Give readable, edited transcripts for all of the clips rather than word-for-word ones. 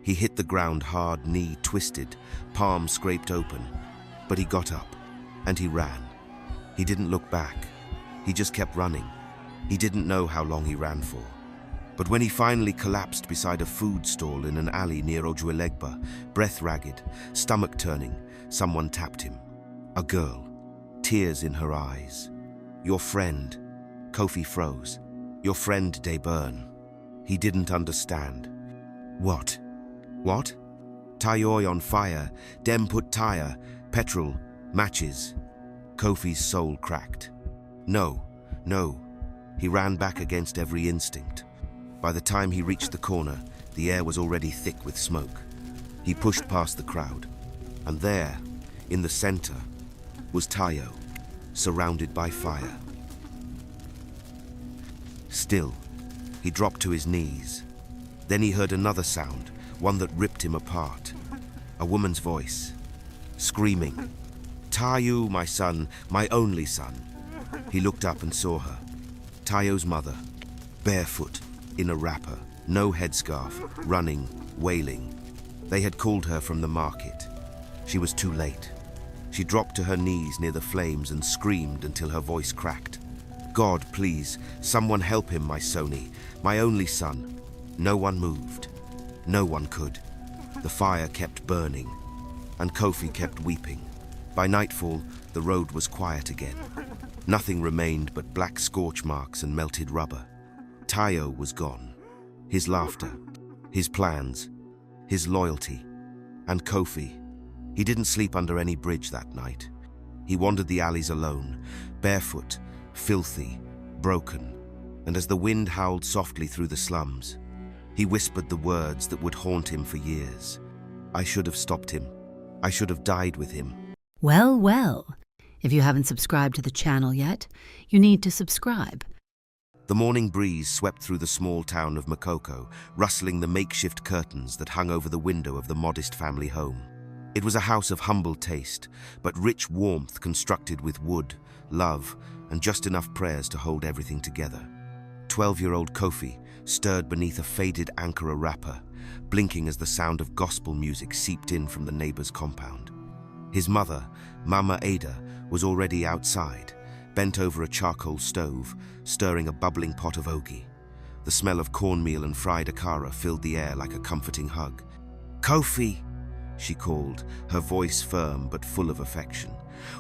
He hit the ground hard, knee twisted, palm scraped open. But he got up, and he ran. He didn't look back. He just kept running. He didn't know how long he ran for. But when he finally collapsed beside a food stall in an alley near Ojuelegba, breath ragged, stomach turning, someone tapped him. A girl, tears in her eyes. "Your friend." Koffi froze. "Your friend de burn." He didn't understand. "What? What?" "Tayoy on fire, dem put tire, petrol, matches." Koffi's soul cracked. No, no. He ran back against every instinct. By the time he reached the corner, the air was already thick with smoke. He pushed past the crowd, and there, in the center, was Tayo, surrounded by fire. Still, he dropped to his knees. Then he heard another sound, one that ripped him apart. A woman's voice, screaming, "Tayo, my son, my only son." He looked up and saw her. Tayo's mother, barefoot, in a wrapper, no headscarf, running, wailing. They had called her from the market. She was too late. She dropped to her knees near the flames and screamed until her voice cracked. "God, please, someone help him, my Soni, my only son." No one moved. No one could. The fire kept burning, and Koffi kept weeping. By nightfall, the road was quiet again. Nothing remained but black scorch marks and melted rubber. Tayo was gone. His laughter, his plans, his loyalty, and Koffi. He didn't sleep under any bridge that night. He wandered the alleys alone, barefoot, filthy, broken, and as the wind howled softly through the slums, he whispered the words that would haunt him for years. "I should have stopped him. I should have died with him." Well, well. If you haven't subscribed to the channel yet, you need to subscribe. The morning breeze swept through the small town of Makoko, rustling the makeshift curtains that hung over the window of the modest family home. It was a house of humble taste, but rich warmth constructed with wood, love, and just enough prayers to hold everything together. 12-year-old Koffi stirred beneath a faded Ankara wrapper, blinking as the sound of gospel music seeped in from the neighbor's compound. His mother, Mama Ada, was already outside, bent over a charcoal stove, stirring a bubbling pot of ogi. The smell of cornmeal and fried akara filled the air like a comforting hug. "Koffi," she called, her voice firm but full of affection.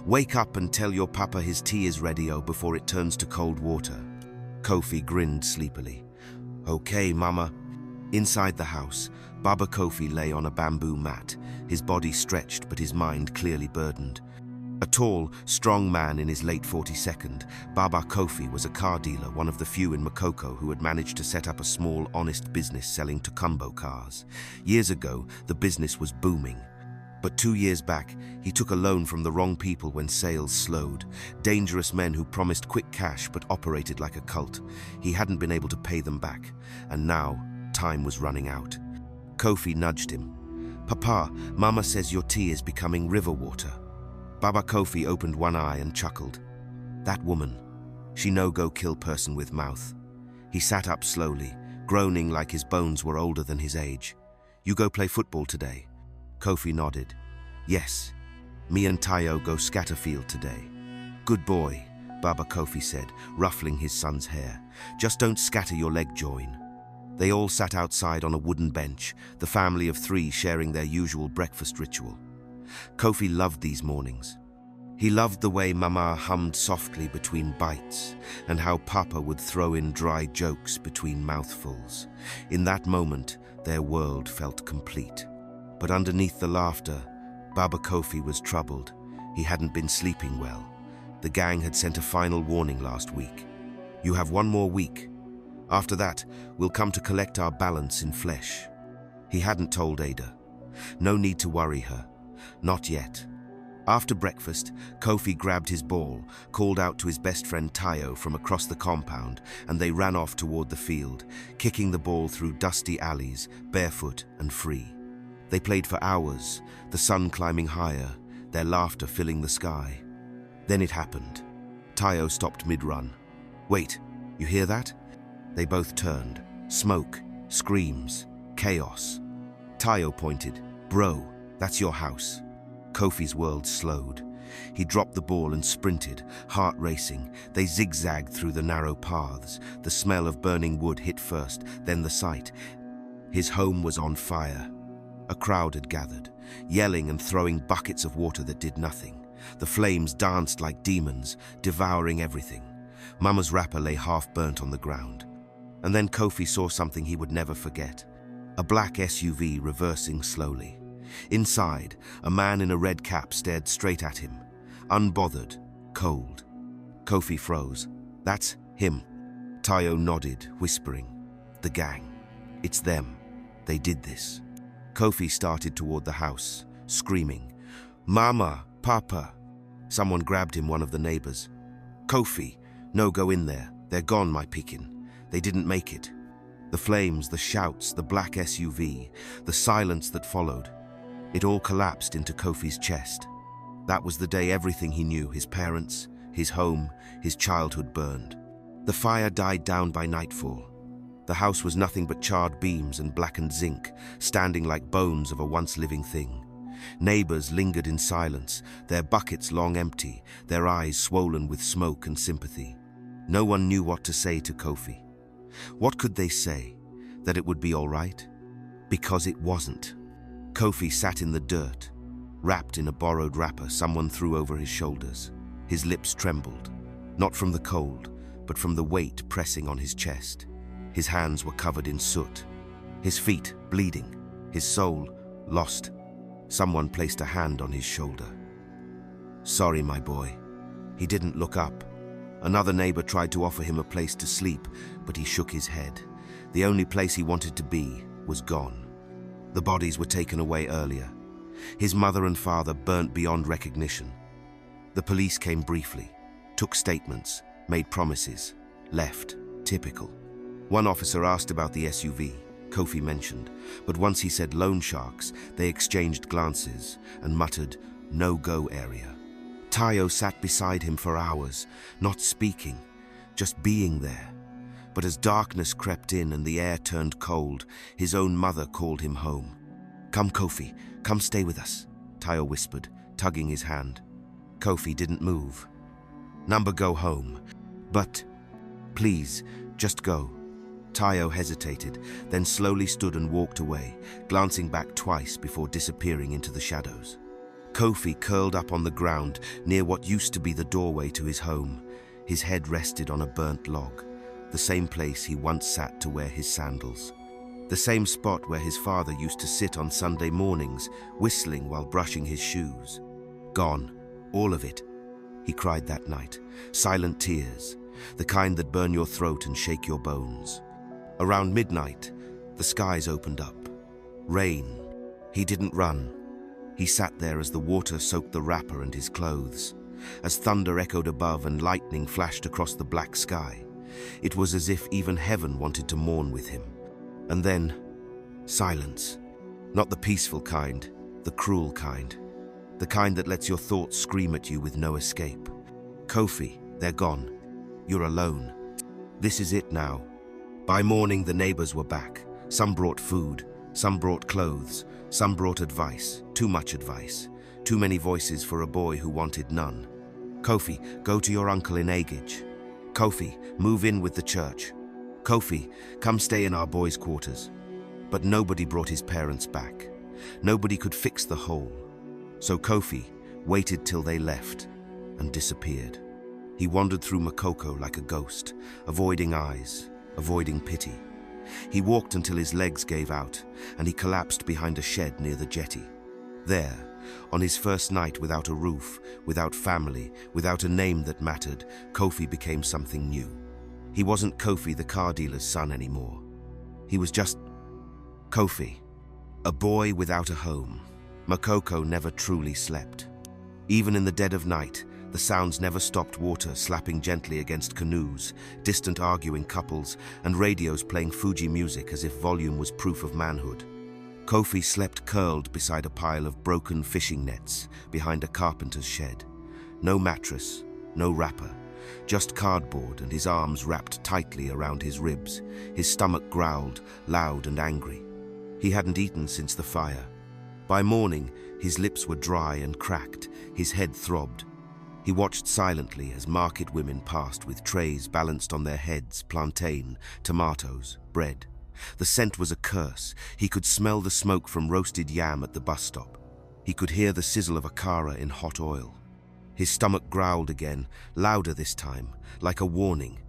"Wake up and tell your papa his tea is ready before it turns to cold water." Koffi grinned sleepily. "Okay, Mama." Inside the house, Baba Koffi lay on a bamboo mat, his body stretched but his mind clearly burdened. A tall, strong man in his late 42nd, Baba Koffi was a car dealer, one of the few in Makoko who had managed to set up a small, honest business selling Tokumbo cars. Years ago, the business was booming. But 2 years back, he took a loan from the wrong people when sales slowed. Dangerous men who promised quick cash but operated like a cult. He hadn't been able to pay them back, and now time was running out. Koffi nudged him. "Papa, Mama says your tea is becoming river water." Baba Koffi opened one eye and chuckled. "That woman, she no go kill person with mouth." He sat up slowly, groaning like his bones were older than his age. "You go play football today?" Koffi nodded. "Yes, me and Tayo go scatterfield today." "Good boy," Baba Koffi said, ruffling his son's hair. "Just don't scatter your leg join." They all sat outside on a wooden bench, the family of 3 sharing their usual breakfast ritual. Koffi loved these mornings. He loved the way Mama hummed softly between bites, and how Papa would throw in dry jokes between mouthfuls. In that moment, their world felt complete. But underneath the laughter, Baba Koffi was troubled. He hadn't been sleeping well. The gang had sent a final warning last week. "You have 1 more week. After that, we'll come to collect our balance in flesh." He hadn't told Ada. No need to worry her. Not yet. After breakfast, Koffi grabbed his ball, called out to his best friend Tayo from across the compound, and they ran off toward the field, kicking the ball through dusty alleys, barefoot and free. They played for hours, the sun climbing higher, their laughter filling the sky. Then it happened. Tayo stopped mid-run. "Wait, you hear that?" They both turned. Smoke, screams, chaos. Tayo pointed. Bro, that's your house. Koffi's world slowed. He dropped the ball and sprinted, heart racing. They zigzagged through the narrow paths. The smell of burning wood hit first, then the sight. His home was on fire. A crowd had gathered, yelling and throwing buckets of water that did nothing. The flames danced like demons, devouring everything. Mama's wrapper lay half-burnt on the ground. And then Koffi saw something he would never forget. A black SUV reversing slowly. Inside, a man in a red cap stared straight at him, unbothered, cold. Koffi froze. That's him. Tayo nodded, whispering. The gang. It's them. They did this. Koffi started toward the house, screaming, Mama, Papa. Someone grabbed him, one of the neighbors. Koffi, no, go in there. They're gone, my Pekin. They didn't make it. The flames, the shouts, the black SUV, the silence that followed. It all collapsed into Koffi's chest. That was the day everything he knew, his parents, his home, his childhood burned. The fire died down by nightfall. The house was nothing but charred beams and blackened zinc, standing like bones of a once-living thing. Neighbors lingered in silence, their buckets long empty, their eyes swollen with smoke and sympathy. No one knew what to say to Koffi. What could they say? That it would be all right? Because it wasn't. Koffi sat in the dirt, wrapped in a borrowed wrapper someone threw over his shoulders. His lips trembled, not from the cold, but from the weight pressing on his chest. His hands were covered in soot, his feet bleeding, his soul lost. Someone placed a hand on his shoulder. Sorry, my boy. He didn't look up. Another neighbor tried to offer him a place to sleep, but he shook his head. The only place he wanted to be was gone. The bodies were taken away earlier. His mother and father burnt beyond recognition. The police came briefly, took statements, made promises, left. Typical. One officer asked about the SUV, Koffi mentioned, but once he said loan sharks, they exchanged glances and muttered, no-go area. Tayo sat beside him for hours, not speaking, just being there. But as darkness crept in and the air turned cold, his own mother called him home. Come, Koffi, come stay with us, Tayo whispered, tugging his hand. Koffi didn't move. Number, go home. But, please, just go. Tayo hesitated, then slowly stood and walked away, glancing back twice before disappearing into the shadows. Koffi curled up on the ground near what used to be the doorway to his home. His head rested on a burnt log, the same place he once sat to wear his sandals. The same spot where his father used to sit on Sunday mornings, whistling while brushing his shoes. Gone, all of it, he cried that night, silent tears, the kind that burn your throat and shake your bones. Around midnight, the skies opened up. Rain. He didn't run. He sat there as the water soaked the wrapper and his clothes, as thunder echoed above and lightning flashed across the black sky. It was as if even heaven wanted to mourn with him. And then, silence. Not the peaceful kind, the cruel kind. The kind that lets your thoughts scream at you with no escape. Koffi, they're gone. You're alone. This is it now. By morning, the neighbors were back. Some brought food, some brought clothes, some brought advice, too much advice, too many voices for a boy who wanted none. Koffi, go to your uncle in Agage. Koffi, move in with the church. Koffi, come stay in our boys' quarters. But nobody brought his parents back. Nobody could fix the hole. So Koffi waited till they left and disappeared. He wandered through Makoko like a ghost, avoiding eyes, avoiding pity. He walked until his legs gave out, and he collapsed behind a shed near the jetty. There, on his first night without a roof, without family, without a name that mattered, Koffi became something new. He wasn't Koffi, the car dealer's son, anymore. He was just Koffi, a boy without a home. Makoko never truly slept. Even in the dead of night, the sounds never stopped: water slapping gently against canoes, distant arguing couples, and radios playing Fuji music as if volume was proof of manhood. Koffi slept curled beside a pile of broken fishing nets behind a carpenter's shed. No mattress, no wrapper, just cardboard and his arms wrapped tightly around his ribs. His stomach growled, loud and angry. He hadn't eaten since the fire. By morning, his lips were dry and cracked, his head throbbed. He watched silently as market women passed with trays balanced on their heads, plantain, tomatoes, bread. The scent was a curse. He could smell the smoke from roasted yam at the bus stop. He could hear the sizzle of akara in hot oil. His stomach growled again, louder this time, like a warning.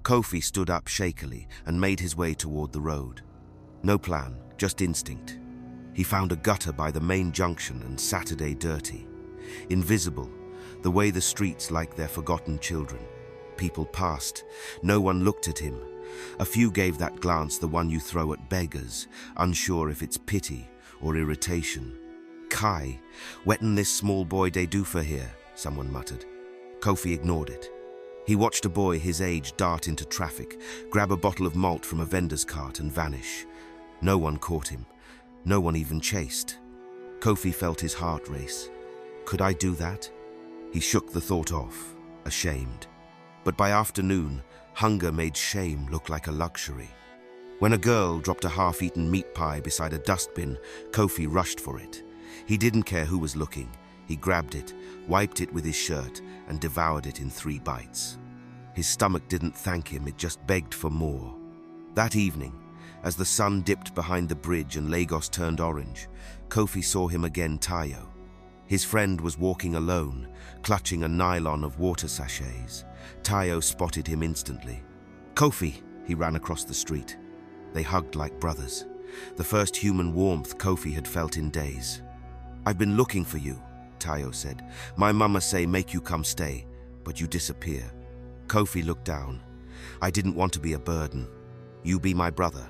Koffi stood up shakily and made his way toward the road. No plan, just instinct. He found a gutter by the main junction and Saturday dirty. Invisible, the way the streets like their forgotten children. People passed. No one looked at him. A few gave that glance, the one you throw at beggars, unsure if it's pity or irritation. Kai, wetin this small boy dey do for here? Someone muttered. Koffi ignored it. He watched a boy his age dart into traffic, grab a bottle of malt from a vendor's cart and vanish. No one caught him. No one even chased. Koffi felt his heart race. Could I do that? He shook the thought off, ashamed. But by afternoon, hunger made shame look like a luxury. When a girl dropped a half-eaten meat pie beside a dustbin, Koffi rushed for it. He didn't care who was looking. He grabbed it, wiped it with his shirt, and devoured it in 3 bites. His stomach didn't thank him, it just begged for more. That evening, as the sun dipped behind the bridge and Lagos turned orange, Koffi saw him again, Tayo. His friend was walking alone, clutching a nylon of water sachets. Tayo spotted him instantly. Koffi, he ran across the street. They hugged like brothers, the first human warmth Koffi had felt in days. I've been looking for you, Tayo said. My mama say make you come stay, but you disappear. Koffi looked down. I didn't want to be a burden. You be my brother.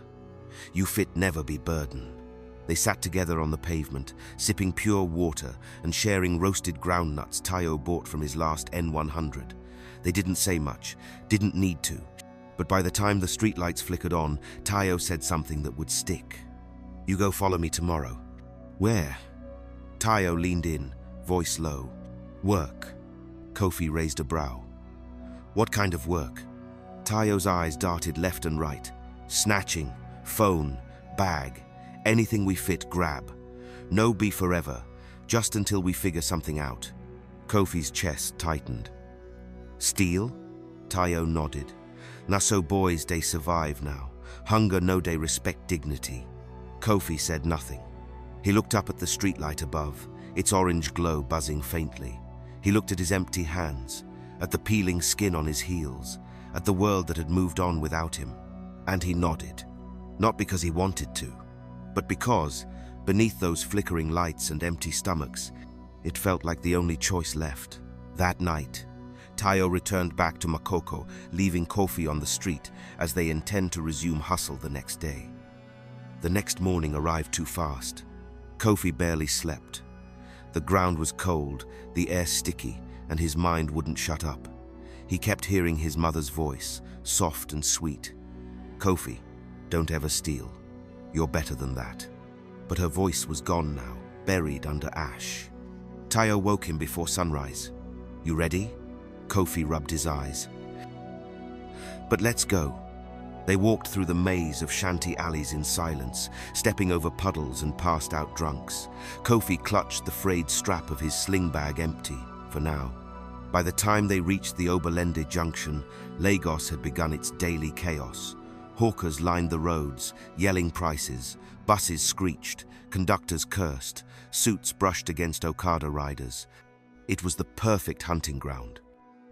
You fit never be burden. They sat together on the pavement, sipping pure water and sharing roasted groundnuts Tayo bought from his last N100. They didn't say much, didn't need to. But by the time the streetlights flickered on, Tayo said something that would stick. You go follow me tomorrow. Where? Tayo leaned in, voice low. Work. Koffi raised a brow. What kind of work? Tayo's eyes darted left and right. Snatching, phone, bag, anything we fit, grab. No be forever, just until we figure something out. Koffi's chest tightened. Steal? Tayo nodded. Na so boys they survive now. Hunger no they respect dignity. Koffi said nothing. He looked up at the streetlight above, its orange glow buzzing faintly. He looked at his empty hands, at the peeling skin on his heels, at the world that had moved on without him. And he nodded. Not because he wanted to, but because, beneath those flickering lights and empty stomachs, it felt like the only choice left. That night, Tayo returned back to Makoko, leaving Koffi on the street as they intend to resume hustle the next day. The next morning arrived too fast. Koffi barely slept. The ground was cold, the air sticky, and his mind wouldn't shut up. He kept hearing his mother's voice, soft and sweet. Koffi, don't ever steal. You're better than that. But her voice was gone now, buried under ash. Tayo woke him before sunrise. You ready? Koffi rubbed his eyes. But let's go. They walked through the maze of shanty alleys in silence, stepping over puddles and passed out drunks. Koffi clutched the frayed strap of his sling bag empty, for now. By the time they reached the Ojuelegba junction, Lagos had begun its daily chaos. Hawkers lined the roads, yelling prices. Buses screeched, conductors cursed, suits brushed against Okada riders. It was the perfect hunting ground.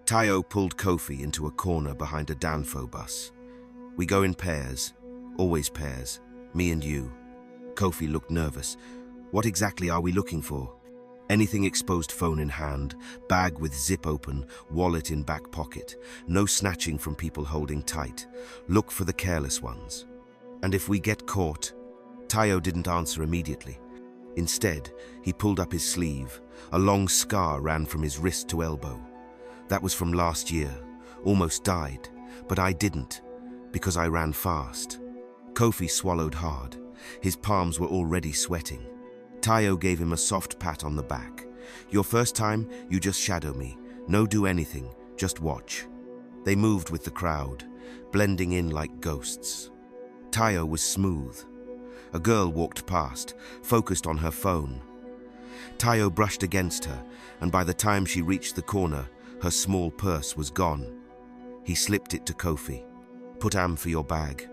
Tayo pulled Koffi into a corner behind a Danfo bus. We go in pairs, always pairs, me and you. Koffi looked nervous. What exactly are we looking for? Anything exposed, phone in hand, bag with zip open, wallet in back pocket. No snatching from people holding tight. Look for the careless ones. And if we get caught? Tayo didn't answer immediately. Instead, he pulled up his sleeve. A long scar ran from his wrist to elbow. That was from last year. Almost died, but I didn't, because I ran fast. Koffi swallowed hard. His palms were already sweating. Tayo gave him a soft pat on the back. Your first time, you just shadow me. No do anything, just watch. They moved with the crowd, blending in like ghosts. Tayo was smooth. A girl walked past, focused on her phone. Tayo brushed against her, and by the time she reached the corner, her small purse was gone. He slipped it to Koffi. "Put am for your bag."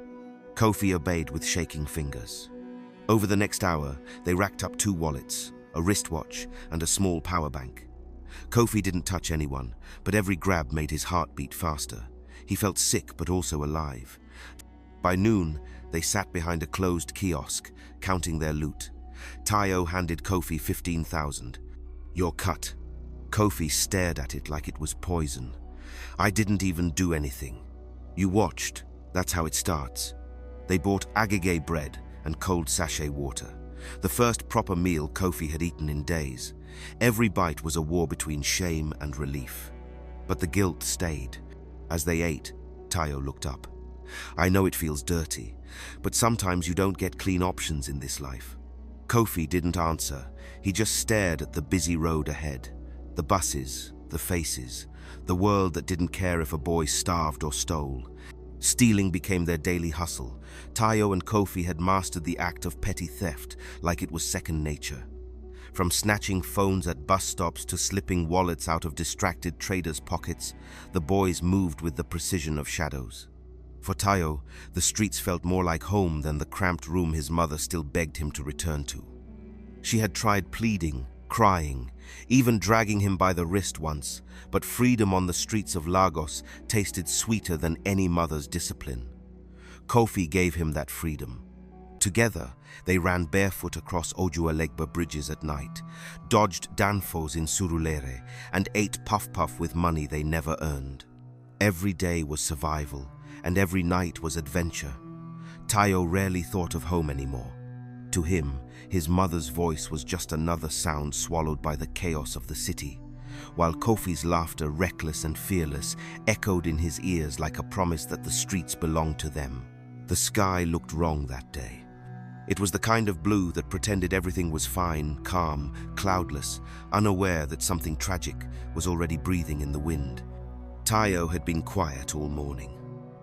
Koffi obeyed with shaking fingers. Over the next hour, they racked up 2 wallets, a wristwatch, and a small power bank. Koffi didn't touch anyone, but every grab made his heart beat faster. He felt sick but also alive. By noon, they sat behind a closed kiosk, counting their loot. Tayo handed Koffi 15,000. "Your cut." Koffi stared at it like it was poison. "I didn't even do anything. You watched. That's how it starts." They bought agege bread and cold sachet water, the first proper meal Koffi had eaten in days. Every bite was a war between shame and relief. But the guilt stayed. As they ate, Tayo looked up. "I know it feels dirty, but sometimes you don't get clean options in this life." Koffi didn't answer. He just stared at the busy road ahead. The buses, the faces, the world that didn't care if a boy starved or stole. Stealing became their daily hustle. Tayo and Koffi had mastered the act of petty theft like it was second nature. From snatching phones at bus stops to slipping wallets out of distracted traders' pockets, the boys moved with the precision of shadows. For Tayo, the streets felt more like home than the cramped room his mother still begged him to return to. She had tried pleading, crying, even dragging him by the wrist once, but freedom on the streets of Lagos tasted sweeter than any mother's discipline. Koffi gave him that freedom. Together, they ran barefoot across Ojuelegba bridges at night, dodged danfos in Surulere, and ate puff-puff with money they never earned. Every day was survival, and every night was adventure. Tayo rarely thought of home anymore. To him, his mother's voice was just another sound swallowed by the chaos of the city, while Koffi's laughter, reckless and fearless, echoed in his ears like a promise that the streets belonged to them. The sky looked wrong that day. It was the kind of blue that pretended everything was fine, calm, cloudless, unaware that something tragic was already breathing in the wind. Tayo had been quiet all morning.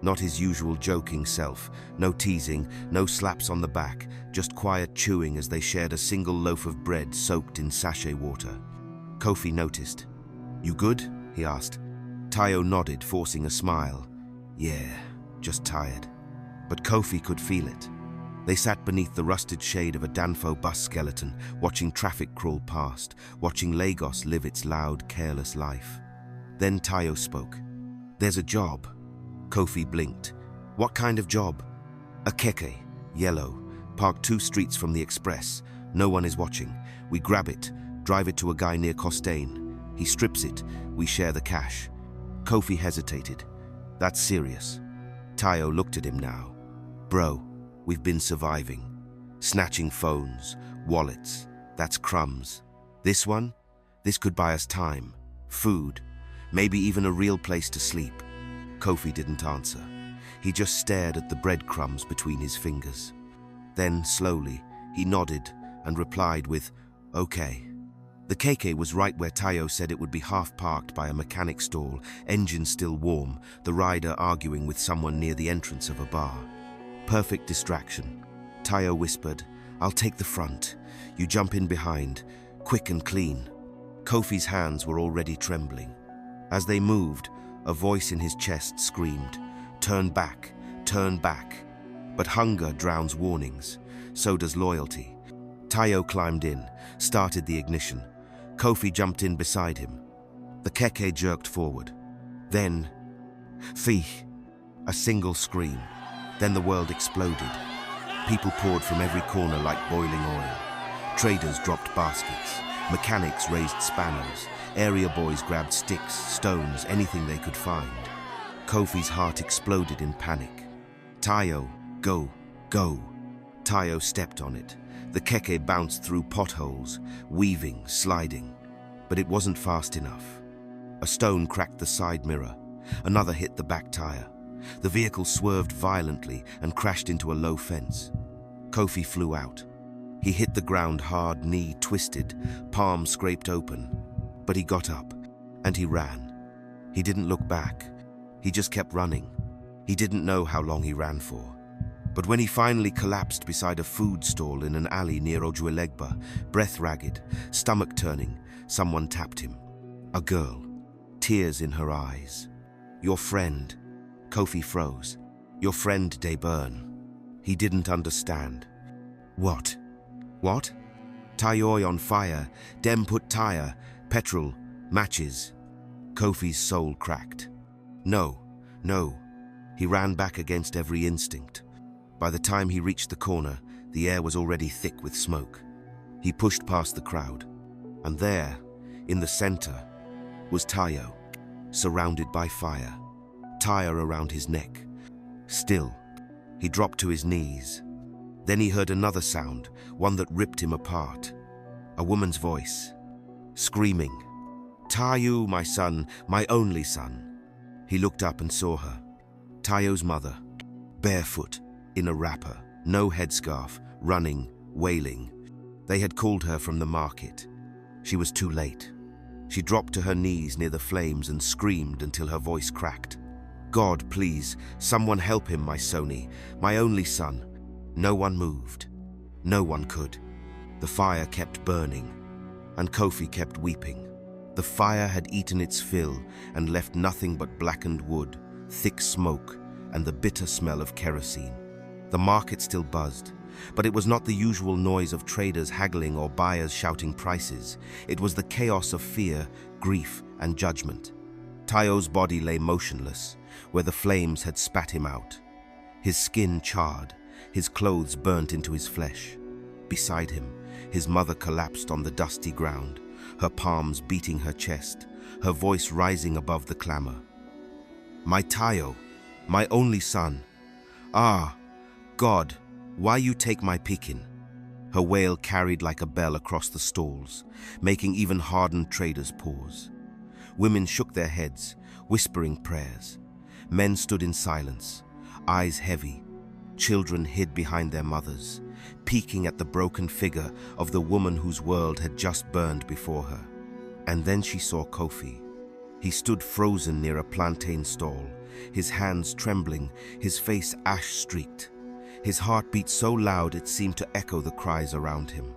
Not his usual joking self, no teasing, no slaps on the back, just quiet chewing as they shared a single loaf of bread soaked in sachet water. Koffi noticed. "You good?" he asked. Tayo nodded, forcing a smile. "Yeah, just tired." But Koffi could feel it. They sat beneath the rusted shade of a Danfo bus skeleton, watching traffic crawl past, watching Lagos live its loud, careless life. Then Tayo spoke. "There's a job." Koffi blinked. "What kind of job?" "A keke, yellow, parked 2 streets from the express. No one is watching. We grab it, drive it to a guy near Costain. He strips it, we share the cash." Koffi hesitated. "That's serious." Tayo looked at him now. "Bro, we've been surviving. Snatching phones, wallets, that's crumbs. This one? This could buy us time, food, maybe even a real place to sleep." Koffi didn't answer. He just stared at the breadcrumbs between his fingers. Then, slowly, he nodded and replied with, "Okay." The KK was right where Tayo said it would be, half parked by a mechanic stall, engine still warm, the rider arguing with someone near the entrance of a bar. Perfect distraction. Tayo whispered, "I'll take the front. You jump in behind, quick and clean." Koffi's hands were already trembling. As they moved, a voice in his chest screamed, "Turn back, turn back." But hunger drowns warnings. So does loyalty. Tayo climbed in, started the ignition. Koffi jumped in beside him. The keke jerked forward. Then, "Fee!" A single scream. Then the world exploded. People poured from every corner like boiling oil. Traders dropped baskets. Mechanics raised spanners. Area boys grabbed sticks, stones, anything they could find. Koffi's heart exploded in panic. "Tayo, go, go." Tayo stepped on it. The keke bounced through potholes, weaving, sliding. But it wasn't fast enough. A stone cracked the side mirror. Another hit the back tire. The vehicle swerved violently and crashed into a low fence. Koffi flew out. He hit the ground hard, knee twisted, palm scraped open. But he got up, and he ran. He didn't look back. He just kept running. He didn't know how long he ran for. But when he finally collapsed beside a food stall in an alley near Ojuelegba, breath ragged, stomach turning, someone tapped him. A girl, tears in her eyes. "Your friend." Koffi froze. "Your friend de burn." He didn't understand. "What? What?" "Tayoy on fire, dem put tire, petrol, matches." Koffi's soul cracked. No, no. He ran back against every instinct. By the time he reached the corner, the air was already thick with smoke. He pushed past the crowd, and there, in the center, was Tayo, surrounded by fire, tire around his neck. Still, he dropped to his knees. Then he heard another sound, one that ripped him apart. A woman's voice, screaming, "Tayo, my son, my only son." He looked up and saw her, Tayo's mother, barefoot, in a wrapper, no headscarf, running, wailing. They had called her from the market. She was too late. She dropped to her knees near the flames and screamed until her voice cracked. "God, please, someone help him, my Sony, my only son." No one moved. No one could. The fire kept burning, and Koffi kept weeping. The fire had eaten its fill and left nothing but blackened wood, thick smoke, and the bitter smell of kerosene. The market still buzzed, but it was not the usual noise of traders haggling or buyers shouting prices. It was the chaos of fear, grief, and judgment. Tayo's body lay motionless, where the flames had spat him out. His skin charred, his clothes burnt into his flesh. Beside him, his mother collapsed on the dusty ground, her palms beating her chest, her voice rising above the clamor. "My Tayo, my only son. Ah, God, why you take my pikin?" Her wail carried like a bell across the stalls, making even hardened traders pause. Women shook their heads, whispering prayers. Men stood in silence, eyes heavy. Children hid behind their mothers, peeking at the broken figure of the woman whose world had just burned before her. And then she saw Koffi. He stood frozen near a plantain stall, his hands trembling, his face ash-streaked. His heart beat so loud it seemed to echo the cries around him.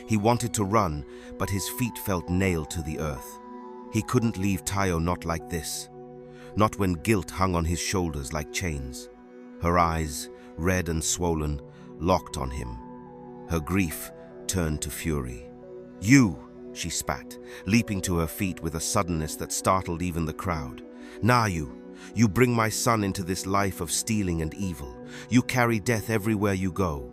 He wanted to run, but his feet felt nailed to the earth. He couldn't leave Tayo not like this. Not when guilt hung on his shoulders like chains. Her eyes, red and swollen, locked on him. Her grief turned to fury. "You!" she spat, leaping to her feet with a suddenness that startled even the crowd. "Nah, you bring my son into this life of stealing and evil. You carry death everywhere you go."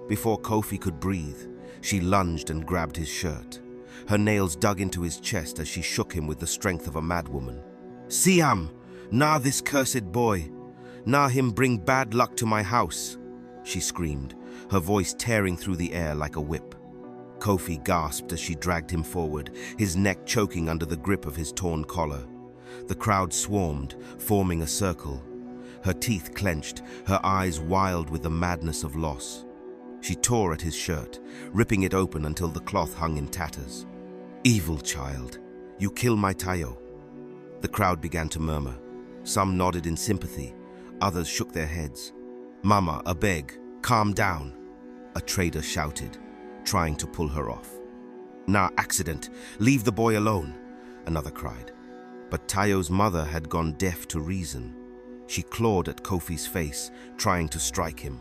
Before Koffi could breathe, she lunged and grabbed his shirt. Her nails dug into his chest as she shook him with the strength of a madwoman. "Siam! Nah, this cursed boy! Nah, him bring bad luck to my house!" she screamed, her voice tearing through the air like a whip. Koffi gasped as she dragged him forward, his neck choking under the grip of his torn collar. The crowd swarmed, forming a circle. Her teeth clenched, her eyes wild with the madness of loss. She tore at his shirt, ripping it open until the cloth hung in tatters. "Evil child, you kill my Tayo." The crowd began to murmur. Some nodded in sympathy, others shook their heads. "Mama, a beg, calm down," a trader shouted, trying to pull her off. "Nah, accident, leave the boy alone," another cried. But Tayo's mother had gone deaf to reason. She clawed at Koffi's face, trying to strike him.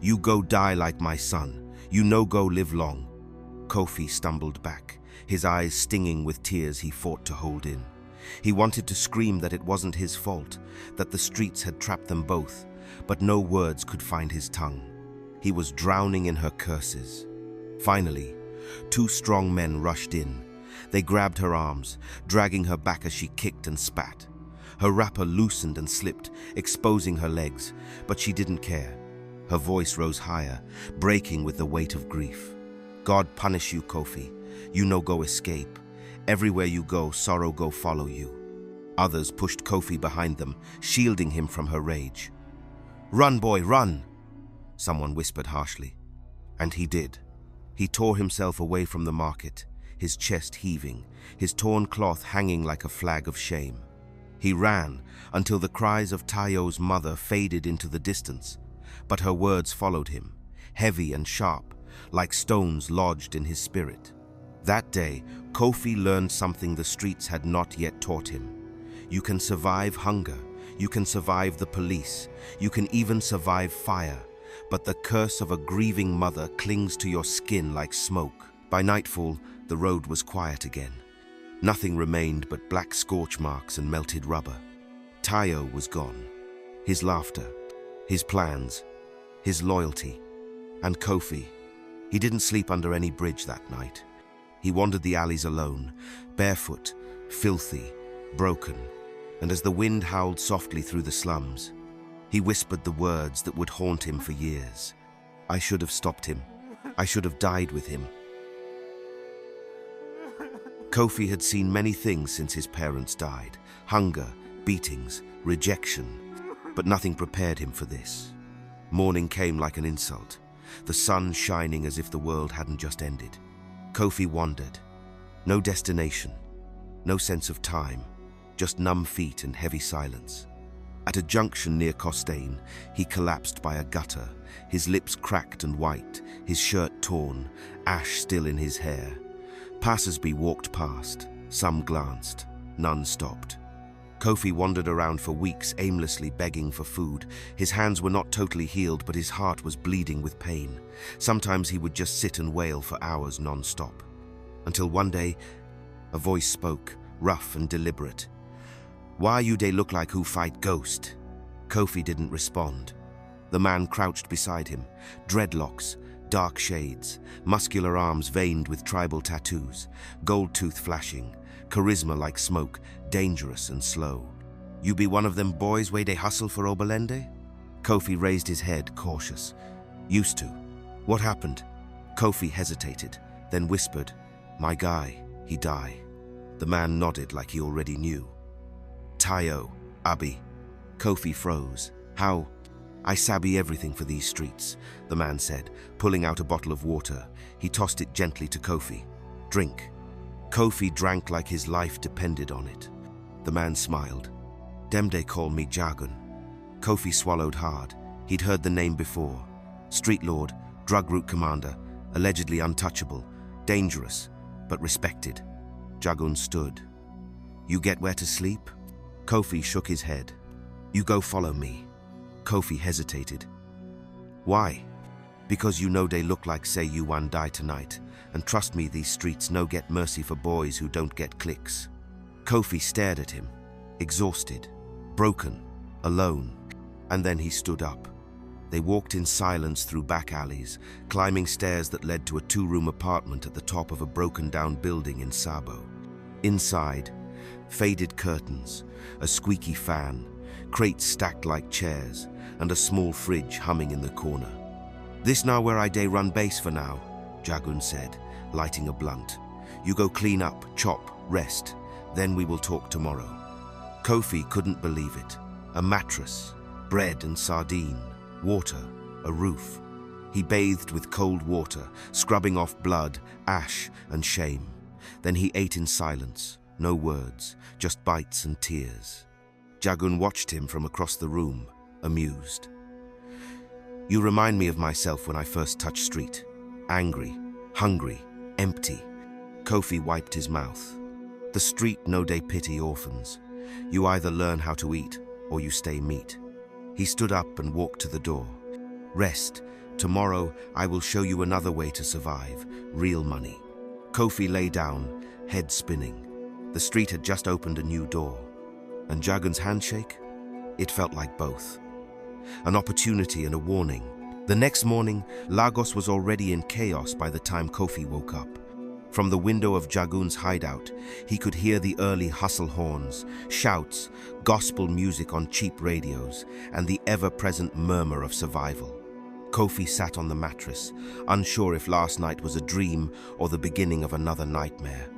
"You go die like my son. You no go live long." Koffi stumbled back, his eyes stinging with tears he fought to hold in. He wanted to scream that it wasn't his fault, that the streets had trapped them both, but no words could find his tongue. He was drowning in her curses. Finally, two strong men rushed in. They grabbed her arms, dragging her back as she kicked and spat. Her wrapper loosened and slipped, exposing her legs, but she didn't care. Her voice rose higher, breaking with the weight of grief. "God punish you, Koffi. You no go escape. Everywhere you go, sorrow go follow you." Others pushed Koffi behind them, shielding him from her rage. "Run, boy, run!" someone whispered harshly. And he did. He tore himself away from the market, his chest heaving, his torn cloth hanging like a flag of shame. He ran until the cries of Tayo's mother faded into the distance. but her words followed him, heavy and sharp, like stones lodged in his spirit. That day, Koffi learned something the streets had not yet taught him. You can survive hunger, you can survive the police, you can even survive fire, but the curse of a grieving mother clings to your skin like smoke. By nightfall, the road was quiet again. Nothing remained but black scorch marks and melted rubber. Tayo was gone. His laughter, his plans, his loyalty. And Koffi, he didn't sleep under any bridge that night. He wandered the alleys alone, barefoot, filthy, broken, and as the wind howled softly through the slums, he whispered the words that would haunt him for years. I should have stopped him. I should have died with him. Koffi had seen many things since his parents died. Hunger, beatings, rejection. But nothing prepared him for this. Morning came like an insult, the sun shining as if the world hadn't just ended. Koffi wandered. No destination, no sense of time, just numb feet and heavy silence. At a junction near Costain, he collapsed by a gutter, his lips cracked and white, his shirt torn, ash still in his hair. Passers-by walked past, some glanced, none stopped. Koffi wandered around for weeks, aimlessly begging for food. His hands were not totally healed, but his heart was bleeding with pain. Sometimes he would just sit and wail for hours non-stop. Until one day, a voice spoke, rough and deliberate. "Why you dey look like who fight ghost?" Koffi didn't respond. The man crouched beside him, dreadlocks, dark shades, muscular arms veined with tribal tattoos, gold tooth flashing, charisma like smoke, dangerous and slow. "You be one of them boys way they hustle for Ojuelegba?" Koffi raised his head, cautious. "Used to." "What happened?" Koffi hesitated, then whispered, "My guy, he die." The man nodded like he already knew. "Tayo, Abi." Koffi froze. "How?" "I sabi everything for these streets," the man said, pulling out a bottle of water. He tossed it gently to Koffi. "Drink." Koffi drank like his life depended on it. The man smiled. "Dem dey call me Jargon." Koffi swallowed hard. He'd heard the name before. Street lord, drug route commander, allegedly untouchable, dangerous, but respected. Jargon stood. "You get where to sleep?" Koffi shook his head. "You go follow me." Koffi hesitated. "Why?" "Because you know they look like say you one die tonight, and trust me, these streets no get mercy for boys who don't get clicks." Koffi stared at him, exhausted, broken, alone, and then he stood up. They walked in silence through back alleys, climbing stairs that led to a two-room apartment at the top of a broken-down building in Sabo. Inside, faded curtains, a squeaky fan, crates stacked like chairs, and a small fridge humming in the corner. "This now where I dey run base for now," Jagun said, lighting a blunt. "You go clean up, chop, rest, then we will talk tomorrow." Koffi couldn't believe it. A mattress, bread and sardine, water, a roof. He bathed with cold water, scrubbing off blood, ash, and shame. Then he ate in silence, no words, just bites and tears. Jagun watched him from across the room, amused. "You remind me of myself when I first touched street. Angry, hungry, empty." Koffi wiped his mouth. "The street no dey pity orphans. You either learn how to eat, or you stay meat." He stood up and walked to the door. "Rest. Tomorrow I will show you another way to survive, real money." Koffi lay down, head spinning. The street had just opened a new door. And Jagun's handshake? It felt like both. An opportunity and a warning. The next morning, Lagos was already in chaos by the time Koffi woke up. From the window of Jagun's hideout, he could hear the early hustle horns, shouts, gospel music on cheap radios, and the ever-present murmur of survival. Koffi sat on the mattress, unsure if last night was a dream or the beginning of another nightmare.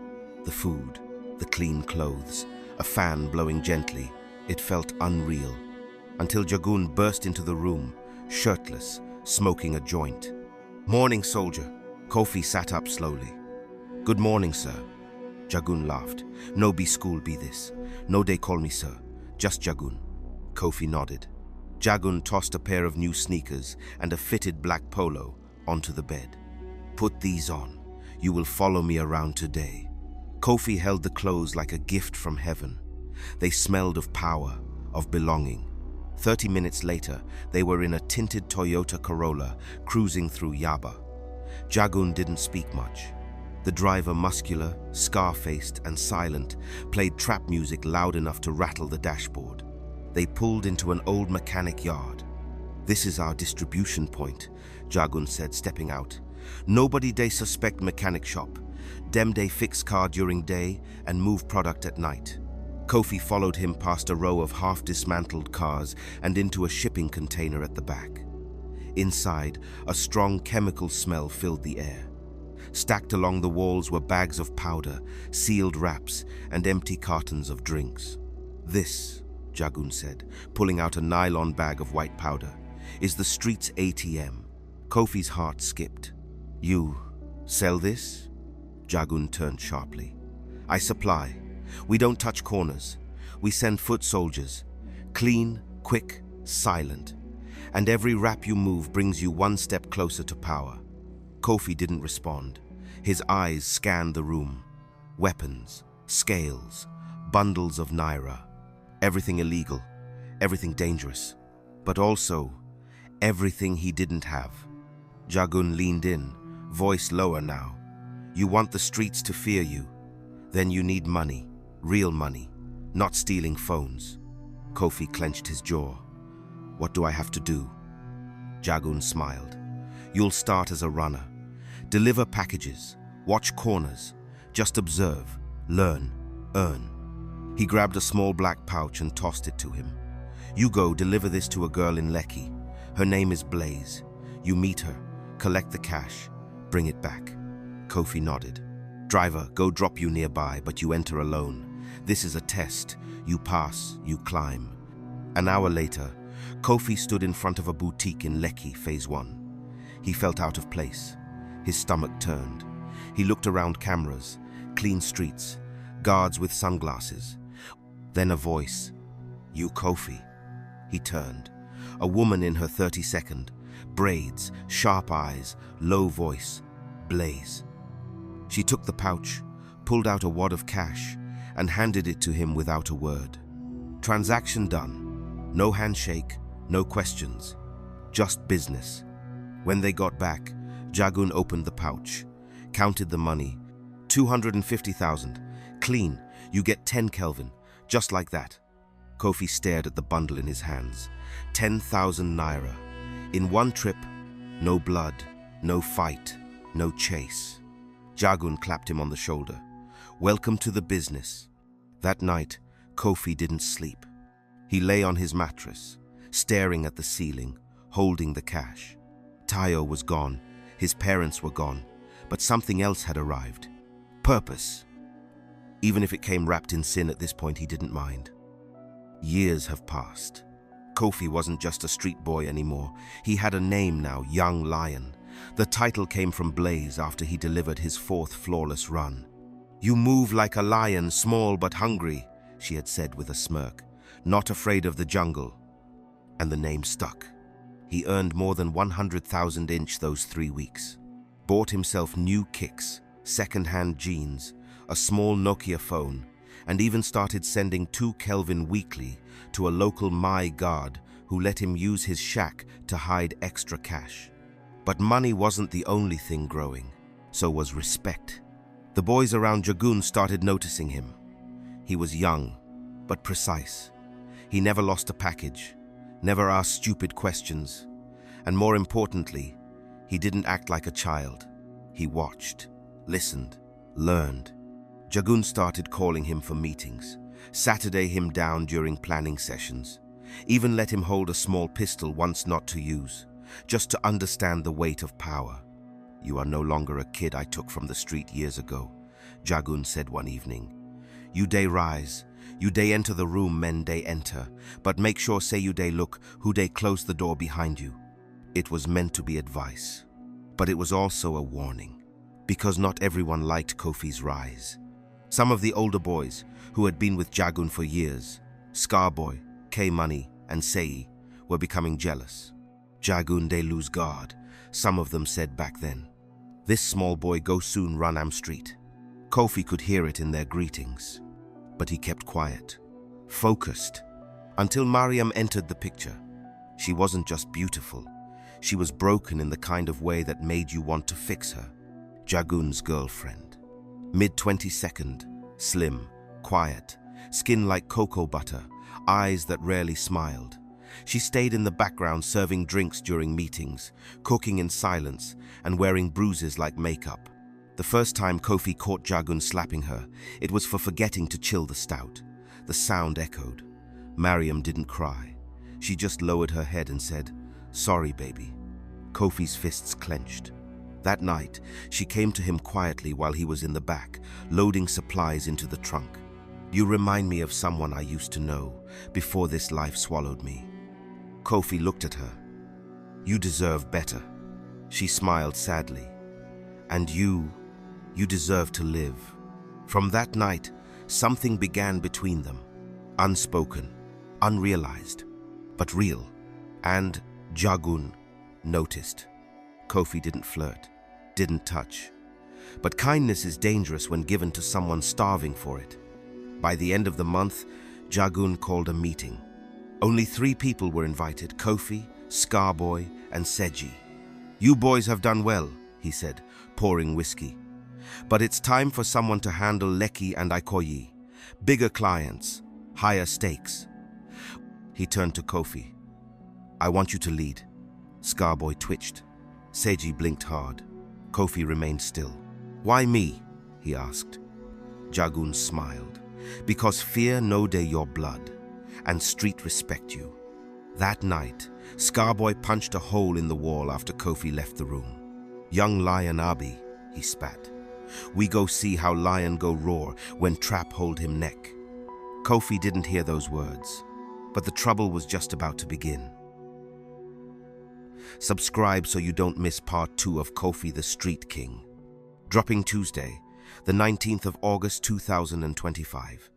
The food, the clean clothes, a fan blowing gently, it felt unreal. Until Jagun burst into the room, shirtless, smoking a joint. "Morning, soldier." Koffi sat up slowly. "Good morning, sir." Jagun laughed. "No be school be this. No they call me sir. Just Jagun." Koffi nodded. Jagun tossed a pair of new sneakers and a fitted black polo onto the bed. "Put these on. You will follow me around today." Koffi held the clothes like a gift from heaven. They smelled of power, of belonging. 30 minutes later, they were in a tinted Toyota Corolla cruising through Yaba. Jagun didn't speak much. The driver, muscular, scar-faced, and silent, played trap music loud enough to rattle the dashboard. They pulled into an old mechanic yard. "This is our distribution point," Jagun said, stepping out. "Nobody they suspect mechanic shop. Dem they fix car during day and move product at night." Koffi followed him past a row of half-dismantled cars and into a shipping container at the back. Inside, a strong chemical smell filled the air. Stacked along the walls were bags of powder, sealed wraps, and empty cartons of drinks. "This," Jagun said, pulling out a nylon bag of white powder, "is the street's ATM." Koffi's heart skipped. "You sell this?" Jagun turned sharply. "I supply. We don't touch corners. We send foot soldiers. Clean, quick, silent. And every rap you move brings you one step closer to power." Koffi didn't respond. His eyes scanned the room. Weapons, scales, bundles of naira. Everything illegal, everything dangerous, but also everything he didn't have. Jagun leaned in, voice lower now. "You want the streets to fear you. Then you need money, real money, not stealing phones." Koffi clenched his jaw. "What do I have to do?" Jagun smiled. "You'll start as a runner. Deliver packages, watch corners, just observe, learn, earn." He grabbed a small black pouch and tossed it to him. "You go deliver this to a girl in Lekki. Her name is Blaze. You meet her, collect the cash, bring it back." Koffi nodded. "Driver, go drop you nearby, but you enter alone. This is a test. You pass, you climb." An hour later, Koffi stood in front of a boutique in Lekki, Phase 1. He felt out of place. His stomach turned. He looked around cameras, clean streets, guards with sunglasses. Then a voice. "You Koffi?" He turned. A woman in her 32nd, braids, sharp eyes, low voice. "Blaze." She took the pouch, pulled out a wad of cash, and handed it to him without a word. Transaction done. No handshake, no questions. Just business. When they got back, Jagun opened the pouch, counted the money. 250,000. Clean. You get 10 Kelvin. Just like that. Koffi stared at the bundle in his hands. 10,000 naira. In one trip, no blood, no fight, no chase. Jagun clapped him on the shoulder. "Welcome to the business." That night, Koffi didn't sleep. He lay on his mattress, staring at the ceiling, holding the cash. Tayo was gone, his parents were gone, but something else had arrived. Purpose. Even if it came wrapped in sin at this point, he didn't mind. Years have passed. Koffi wasn't just a street boy anymore. He had a name now, Young Lion. The title came from Blaze after he delivered his 4th flawless run. "You move like a lion, small but hungry," she had said with a smirk. "Not afraid of the jungle." And the name stuck. He earned more than 100,000 inch those 3 weeks. Bought himself new kicks, second-hand jeans, a small Nokia phone, and even started sending 2 Kelvin weekly to a local Myde guard who let him use his shack to hide extra cash. But money wasn't the only thing growing, so was respect. The boys around Jagun started noticing him. He was young, but precise. He never lost a package, never asked stupid questions, and more importantly, he didn't act like a child. He watched, listened, learned. Jagun started calling him for meetings, Saturday him down during planning sessions, even let him hold a small pistol once not to use, just to understand the weight of power. "You are no longer a kid I took from the street years ago," Jagun said one evening. "You day rise, you day enter the room men day enter, but make sure say you day look who day close the door behind you." It was meant to be advice, but it was also a warning, because not everyone liked Koffi's rise. Some of the older boys, who had been with Jagun for years, Scarboy, K-Money, and Sei, were becoming jealous. Jagunde lose guard, some of them said back then. This small boy go soon run am street. Koffi could hear it in their greetings. But he kept quiet, focused, until Mariam entered the picture. She wasn't just beautiful. She was broken in the kind of way that made you want to fix her. Jagun's girlfriend. Mid-22nd, slim, quiet, skin like cocoa butter, eyes that rarely smiled. She stayed in the background serving drinks during meetings, cooking in silence, and wearing bruises like makeup. The first time Koffi caught Jagun slapping her, it was for forgetting to chill the stout. The sound echoed. Mariam didn't cry. She just lowered her head and said, "Sorry, baby." Koffi's fists clenched. That night, she came to him quietly while he was in the back, loading supplies into the trunk. "You remind me of someone I used to know, before this life swallowed me." Koffi looked at her. "You deserve better." She smiled sadly. "And you deserve to live." From that night, something began between them. Unspoken, unrealized, but real. And Jagun noticed. Koffi didn't flirt, didn't touch. But kindness is dangerous when given to someone starving for it. By the end of the month, Jagun called a meeting. Only 3 people were invited: Koffi, Scarboy, and Seji. "You boys have done well," he said, pouring whiskey. "But it's time for someone to handle Lekki and Ikoyi. Bigger clients, higher stakes." He turned to Koffi. "I want you to lead." Scarboy twitched. Seji blinked hard. Koffi remained still. "Why me?" he asked. Jagun smiled. "Because fear no day your blood, and street respect you." That night, Scarboy punched a hole in the wall after Koffi left the room. "Young lion Abi," he spat. "We go see how lion go roar when trap hold him neck." Koffi didn't hear those words, but the trouble was just about to begin. Subscribe so you don't miss part 2 of Koffi the Street King. Dropping Tuesday, the 19th of August 2025.